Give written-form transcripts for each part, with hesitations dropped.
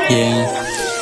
Yeah,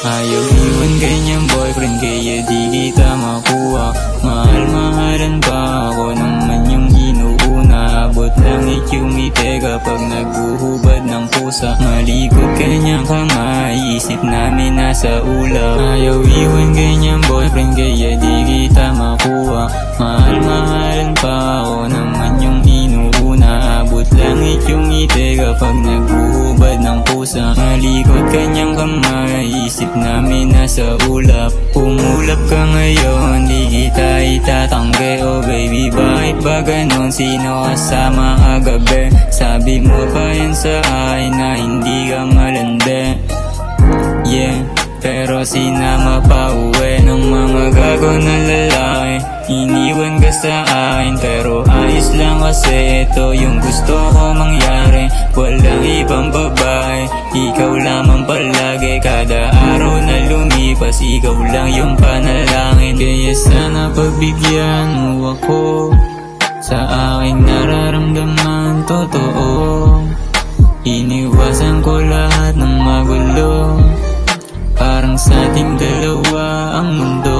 ayaw iwan ganyang boyfriend kaya di kita makuha. Mahal-mahalan pa ako naman yung inuuna. Abot langit yung ngiti kapag naghuhubad ng pusa. Malikot kanyang kamay, isip namin nasa ulap. Ayaw iwan ganyang boyfriend kaya di kita makuha. Mahal-mahalan pa ako naman yung inuuna. Abot langit yung ngiti kapag naghuhubad ng pusa. Malikot kanyang kamay, isip namin nasa ulap. Umulap ka ngayon, di kita itatanggi. Oh baby, bakit ba ganon? Sino kasama kagabi? Sabi mo pa yan sa akin na hindi ka malandi. Yeah, pero sinama pa uwi ng mga gago na lalaki. Iniwan ka sa akin pero ayos lang kasi ito yung gusto ko mangyari. Walang ibang babae, ikaw lamang palagi. Kada araw na lumipas, ikaw lang yung panalangin. Kaya sana pagbigyan mo ako sa aking nararamdaman totoo. Iniwasan ko lahat ng magulo, parang sa ating dalawa ang mundo.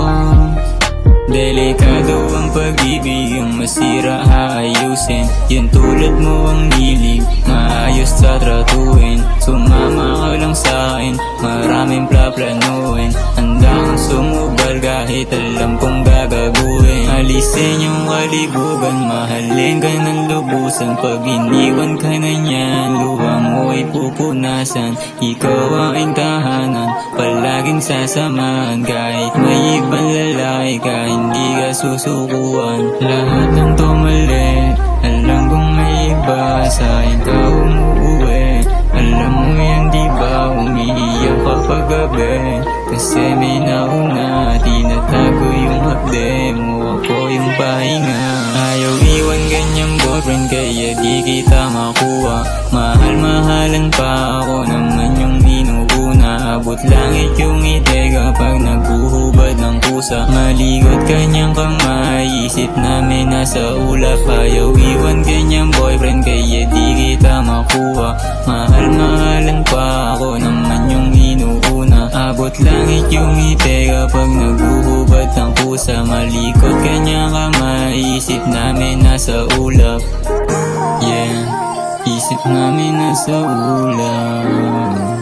Delikado ang pag-ibig, ang masira haayusin. Yung tulad mo ang hilig, maayos sa tratuin. Sumama ka lang sa'kin, maraming plaplanuin. Handa kang sumubal kahit alam kong gagaguhin. Alisin yung kalibugan, mahalin ka ng lubusan. Pag iniwan ka na niyan, luha mo ay pupunasan. Ikaw ang aking tahanan, palaging sasamahan. Kahit may ibang lalaki ka, hindi ka susukuan. Lahat ng tumali, alam kong may iba, sa'kin ka umuuwi. Alam mo yan diba, umiiyak kapag gabi. Kasi may nauna, tinatago yung hapde mo, ako yung pahinga. Ayaw iwan ganyang boyfriend kaya di kita makuha. Mahal-mahalan pa ako naman yung inuuna. Abot langit yung ngiti kapag naghuhubad ng pusa. Malikot kanyang kamay, isip namin nasa ulap. Ayaw iwan ganyang boyfriend kaya di kita makuha. Mahal-mahalan pa ako naman yung inuuna. Abot langit yung ngiti kapag naghuhubad ng pusa. Malikot kanyang kamay, isip namin nasa ulap. Yeah, isip namin nasa ulap.